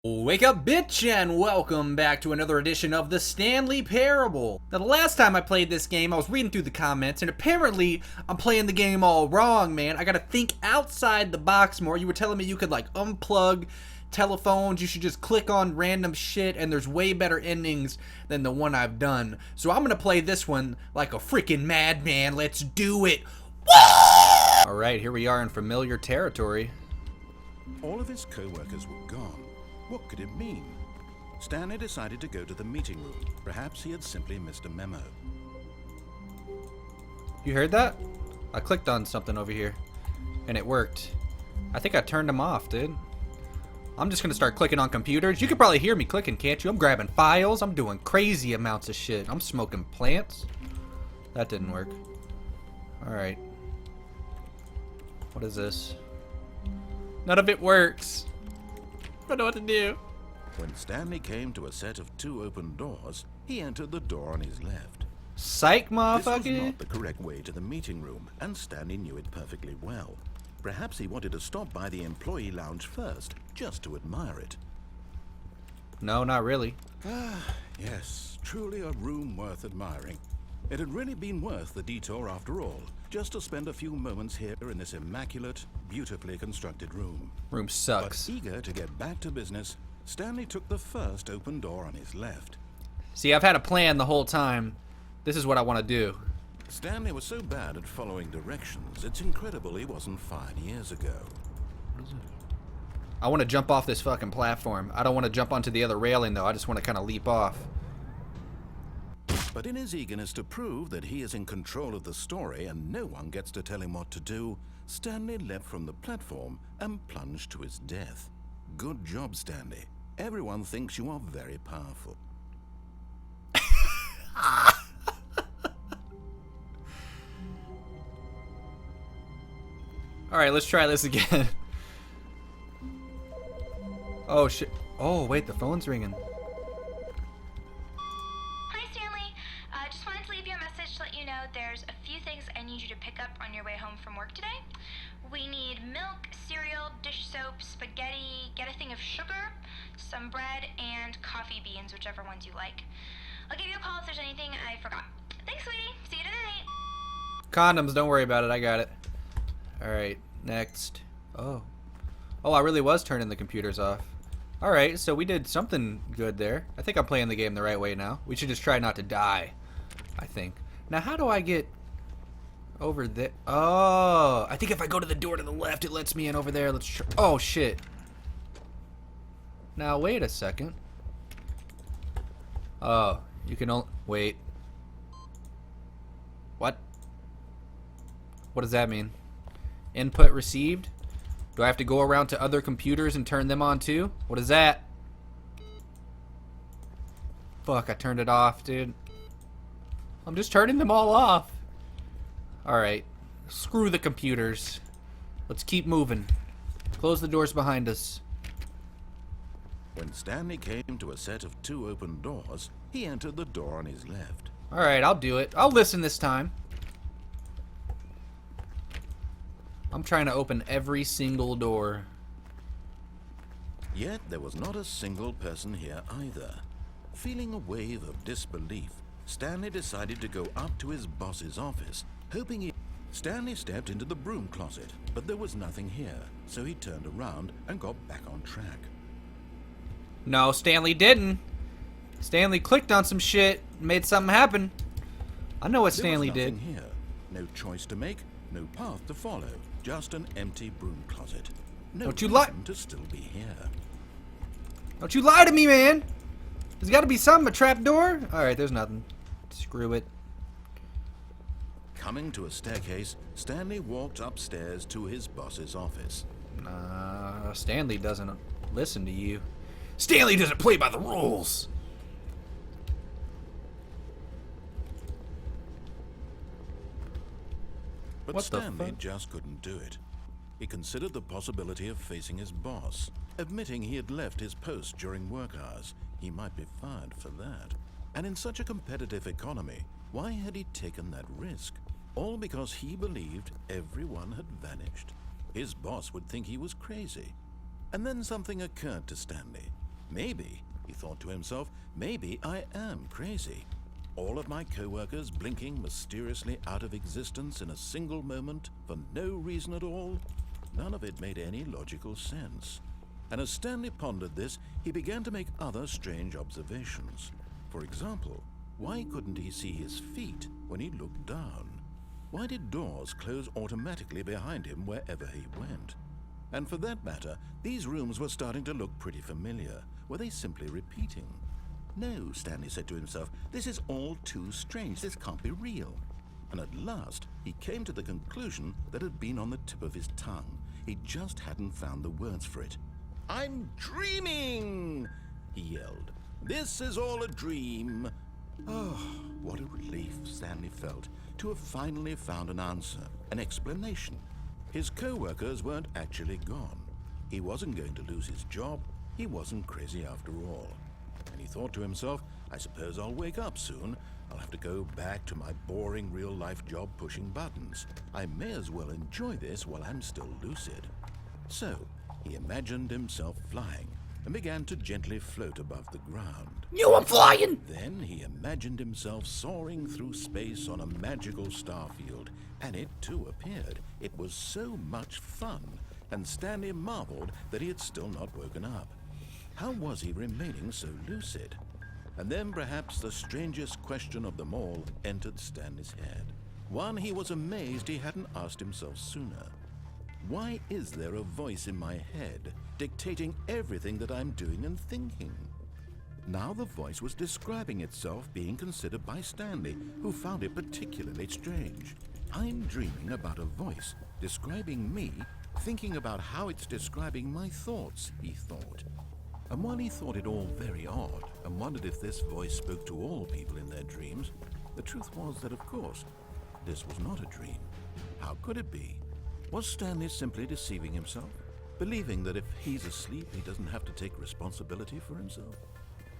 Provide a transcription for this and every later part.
Wake up, bitch, and welcome back to another edition of the Stanley Parable. Now, the last time I played this game, I was reading through the comments, and apparently, I'm playing the game all wrong, man. I gotta think outside the box more. You were telling me you could, like, unplug telephones, you should just click on random shit, and there's way better endings than the one I've done. So I'm gonna play this one like a freaking madman. Let's do it. Alright, here we are in familiar territory. All of his co-workers were gone. What could it mean? Stanley decided to go to the meeting room. Perhaps he had simply missed a memo. You heard that? I clicked on something over here, and it worked. I think I turned them off, dude. I'm just gonna start clicking on computers. You can probably hear me clicking, can't you? I'm grabbing files. I'm doing crazy amounts of shit. I'm smoking plants. That didn't work. Alright. What is this? None of it works. I don't know what to do. When Stanley came to a set of two open doors, he entered the door on his left. Psych, This was motherfucker. not the correct way to the meeting room, and Stanley knew it perfectly well. Perhaps he wanted to stop by the employee lounge first, just to admire it. No, not really. Yes, truly a room worth admiring. It had really been worth the detour after all, just to spend a few moments here in this immaculate, beautifully constructed room. Room sucks. But eager to get back to business, Stanley took the first open door on his left. See, I've had a plan the whole time. This is what I want to do. Stanley was so bad at following directions, it's incredible he wasn't fired years ago. I want to jump off this fucking platform. I don't want to jump onto the other railing, though. I just want to kind of leap off. But in his eagerness to prove that he is in control of the story and no one gets to tell him what to do, Stanley leapt from the platform and plunged to his death. Good job, Stanley. Everyone thinks you are very powerful. Alright, let's try this again. Oh, shit. Oh, wait, the phone's ringing. Hi, Stanley. Just wanted to leave you a message to let you know there's a few things I need you to pick up on your way home from work today. We need milk, cereal, dish soap, spaghetti, get a thing of sugar, some bread, and coffee beans, whichever ones you like. I'll give you a call if there's anything I forgot. Thanks, sweetie. See you tonight. Condoms, don't worry about it. I got it. Alright, next. Oh, I really was turning the computers off. Alright, so we did something good there. I think I'm playing the game the right way now. We should just try not to die, I think. Now, how do I get over there? Oh, I think if I go to the door to the left, it lets me in over there. Let's try. Oh, shit. Now, wait a second. Oh, you can only... Wait. What? What does that mean? Input received? Do I have to go around to other computers and turn them on too? What is that? Fuck, I turned it off, dude. I'm just turning them all off. Alright. Screw the computers. Let's keep moving. Close the doors behind us. When Stanley came to a set of two open doors, he entered the door on his left. Alright, I'll do it. I'll listen this time. I'm trying to open every single door. Yet there was not a single person here either. Feeling a wave of disbelief, Stanley decided to go up to his boss's office, hoping he... Stanley stepped into the broom closet, but there was nothing here, so he turned around and got back on track. No, Stanley didn't. Stanley clicked on some shit, made something happen. I know what Stanley did. There was nothing here. No choice to make, no path to follow. Just an empty broom closet. No Don't you reason to still be here. Don't you lie to me, man! There's gotta be something, a trap door? Alright, there's nothing. Screw it. Coming to a staircase, Stanley walked upstairs to his boss's office. Stanley doesn't listen to you. Stanley doesn't play by the rules! But What the Stanley fuck? just couldn't do it. He considered the possibility of facing his boss. Admitting he had left his post during work hours, he might be fired for that. And in such a competitive economy, why had he taken that risk? All because he believed everyone had vanished. His boss would think he was crazy. And then something occurred to Stanley. Maybe, he thought to himself, maybe I am crazy. All of my co-workers blinking mysteriously out of existence in a single moment for no reason at all? None of it made any logical sense. And as Stanley pondered this, he began to make other strange observations. For example, why couldn't he see his feet when he looked down? Why did doors close automatically behind him wherever he went? And for that matter, these rooms were starting to look pretty familiar. Were they simply repeating? No, Stanley said to himself, this is all too strange. This can't be real. And at last, he came to the conclusion that had been on the tip of his tongue. He just hadn't found the words for it. "I'm dreaming!" he yelled. "This is all a dream." Oh, what a relief Stanley felt to have finally found an answer, an explanation. His co-workers weren't actually gone. He wasn't going to lose his job. He wasn't crazy after all. And he thought to himself, I suppose I'll wake up soon. I'll have to go back to my boring real-life job pushing buttons. I may as well enjoy this while I'm still lucid. So, he imagined himself flying and began to gently float above the ground. You are flying! Then he imagined himself soaring through space on a magical starfield, and it too appeared. It was so much fun, and Stanley marveled that he had still not woken up. How was he remaining so lucid? And then perhaps the strangest question of them all entered Stanley's head. One he was amazed he hadn't asked himself sooner. Why is there a voice in my head dictating everything that I'm doing and thinking? Now the voice was describing itself being considered by Stanley, who found it particularly strange. I'm dreaming about a voice describing me, thinking about how it's describing my thoughts, he thought. And while he thought it all very odd and wondered if this voice spoke to all people in their dreams, the truth was that, of course, this was not a dream. How could it be? Was Stanley simply deceiving himself, believing that if he's asleep, he doesn't have to take responsibility for himself?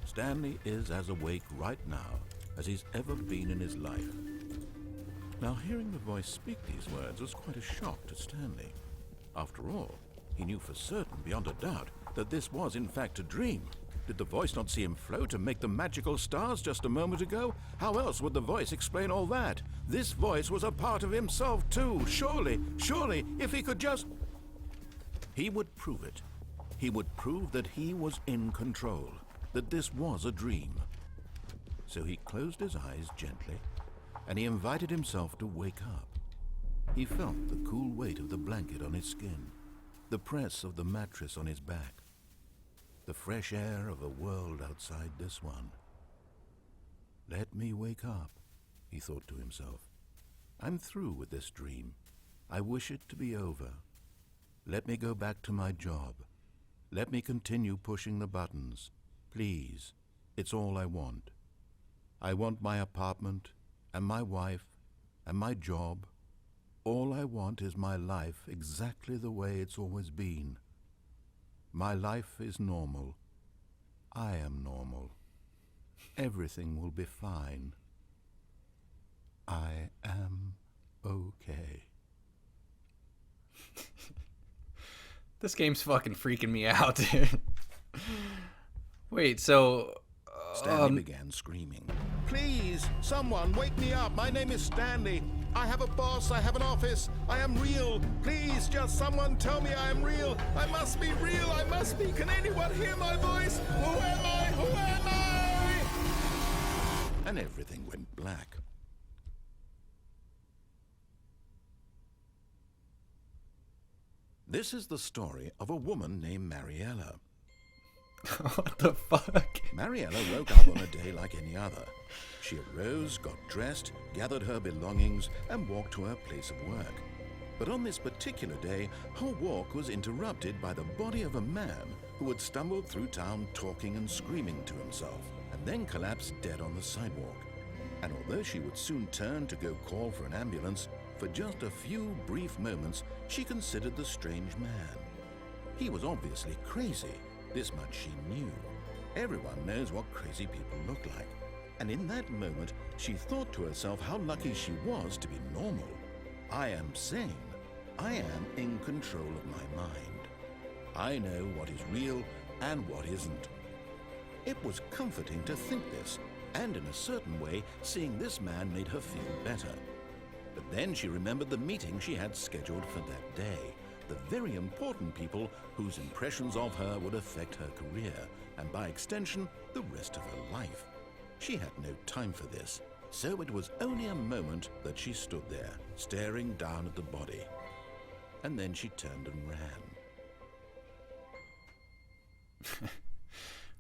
Stanley is as awake right now as he's ever been in his life. Now, hearing the voice speak these words was quite a shock to Stanley. After all, he knew for certain, beyond a doubt, that this was in fact a dream. Did the voice not see him float and make the magical stars just a moment ago? How else would the voice explain all that? This voice was a part of himself too. Surely, if he could just... He would prove it. He would prove that he was in control, that this was a dream. So he closed his eyes gently, and he invited himself to wake up. He felt the cool weight of the blanket on his skin, the press of the mattress on his back, the fresh air of a world outside this one. Let me wake up, he thought to himself. I'm through with this dream. I wish it to be over. Let me go back to my job. Let me continue pushing the buttons. Please, it's all I want. I want my apartment, and my wife, and my job. All I want is my life exactly the way it's always been. My life is normal. I am normal. Everything will be fine. I am okay. This game's fucking freaking me out, dude. Wait, so... Stanley began screaming. Please, someone, wake me up. My name is Stanley. I have a boss. I have an office. I am real. Please, just someone tell me I am real. I must be real. I must be. Can anyone hear my voice? Who am I? Who am I? And everything went black. This is the story of a woman named Mariella. What the fuck? Mariella woke up on a day like any other. She arose, got dressed, gathered her belongings, and walked to her place of work. But on this particular day, her walk was interrupted by the body of a man who had stumbled through town talking and screaming to himself, and then collapsed dead on the sidewalk. And although she would soon turn to go call for an ambulance, for just a few brief moments, she considered the strange man. He was obviously crazy. This much she knew. Everyone knows what crazy people look like. And in that moment, she thought to herself how lucky she was to be normal. I am sane. I am in control of my mind. I know what is real and what isn't. It was comforting to think this, and in a certain way, seeing this man made her feel better. But then she remembered the meeting she had scheduled for that day, the very important people whose impressions of her would affect her career, and by extension, the rest of her life. She had no time for this, so it was only a moment that she stood there, staring down at the body. And then she turned and ran.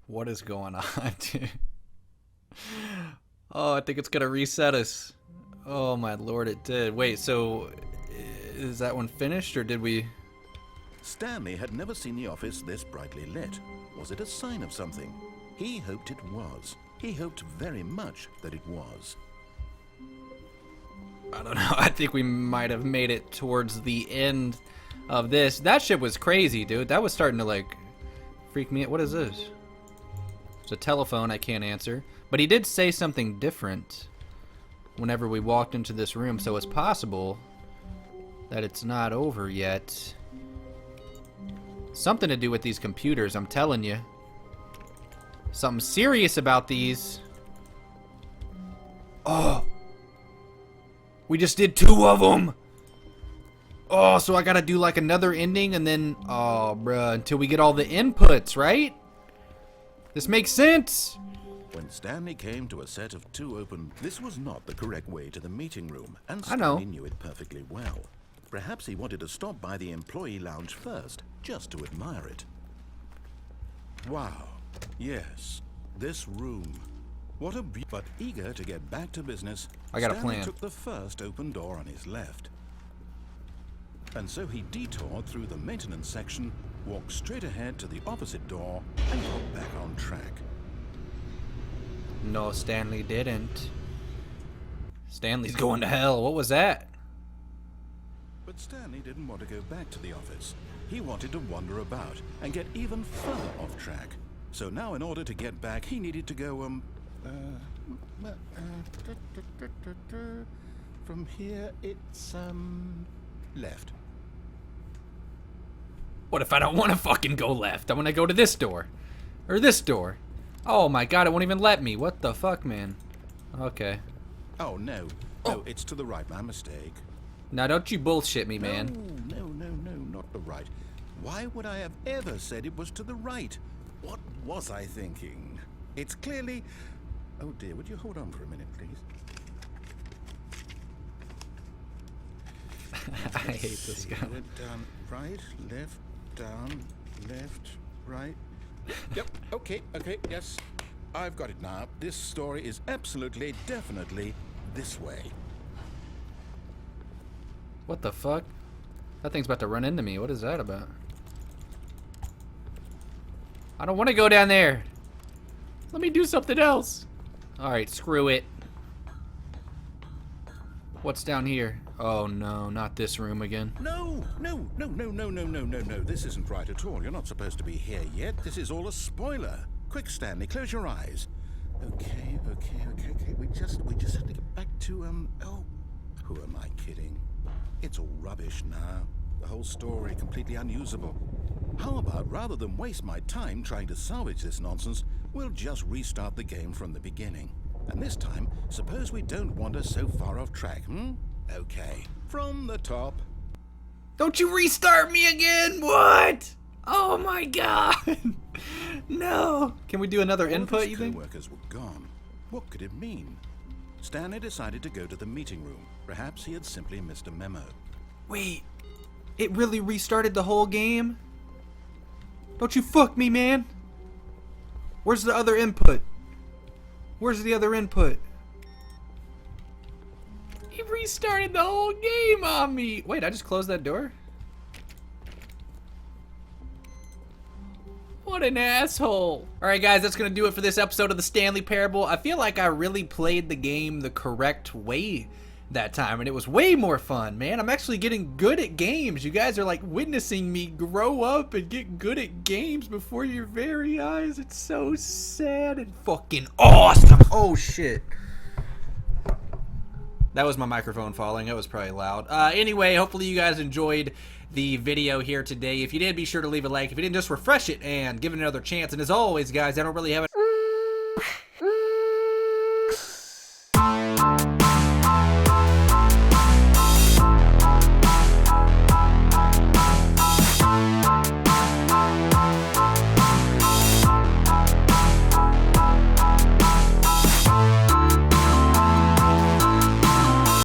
What is going on, dude? Oh, I think it's gonna reset us. Oh my lord, it did. Wait, so is that one finished, or did we... Stanley had never seen the office this brightly lit. Was it a sign of something? He hoped it was. He hoped very much that it was. I don't know. I think we might have made it towards the end of this. That shit was crazy, dude. That was starting to, like, freak me out. What is this? It's a telephone I can't answer. But he did say something different whenever we walked into this room, so it's possible that it's not over yet. Something to do with these computers, I'm telling you. Something serious about these. Oh! We just did 2 of them! Oh, so I gotta do like another ending and then... Oh, bruh, until we get all the inputs, right? This makes sense! When Stanley came to a set of 2 open, this was not the correct way to the meeting room, and I know. Stanley knew it perfectly well. Perhaps he wanted to stop by the employee lounge first, just to admire it. Wow. Yes, this room. What a but eager to get back to business, I got a Stanley plan. took the first open door on his left. And so he detoured through the maintenance section, walked straight ahead to the opposite door, and got back on track. No, Stanley didn't. Stanley's going to hell. What was that? But Stanley didn't want to go back to the office. He wanted to wander about and get even further off track. So now in order to get back, he needed to go, from here it's, left. What if I don't want to fucking go left? I want to go to this door. Or this door. Oh my god, it won't even let me. What the fuck, man? Okay. Oh, no. No, it's to the right. My mistake. Now don't you bullshit me, man. No, not the right. Why would I have ever said it was to the right? What was I thinking? It's clearly... Oh dear, would you hold on for a minute, please? I hate this guy. Went down, right, left, down, left, right. Yep, okay, yes. I've got it now. This story is absolutely, definitely this way. What the fuck? That thing's about to run into me. What is that about? I don't want to go down there. Let me do something else. Alright, screw it. What's down here? Oh no, not this room again. No. This isn't right at all. You're not supposed to be here yet. This is all a spoiler. Quick, Stanley, close your eyes. Okay. We just have to get back to, oh, who am I kidding? It's all rubbish now. The whole story completely unusable. How about, rather than waste my time trying to salvage this nonsense, we'll just restart the game from the beginning. And this time, suppose we don't wander so far off track, Okay, from the top. Don't you restart me again? What? Oh my god. No. Can we do another input, you think? Co-workers were gone. What could it mean? Stanley decided to go to the meeting room. Perhaps he had simply missed a memo. Wait. It really restarted the whole game? Don't you fuck me, man. Where's the other input? Where's the other input? He restarted the whole game on me. Wait, I just closed that door? What an asshole. Alright guys, that's going to do it for this episode of the Stanley Parable. I feel like I really played the game the correct way that time, and it was way more fun, man. I'm actually getting good at games. You guys are like witnessing me grow up and get good at games before your very eyes. It's so sad and fucking awesome. Oh shit. That was my microphone falling. It was probably loud. Anyway, hopefully you guys enjoyed the video here today. If you did, be sure to leave a like. If you didn't, just refresh it and give it another chance. And as always, guys, I don't really have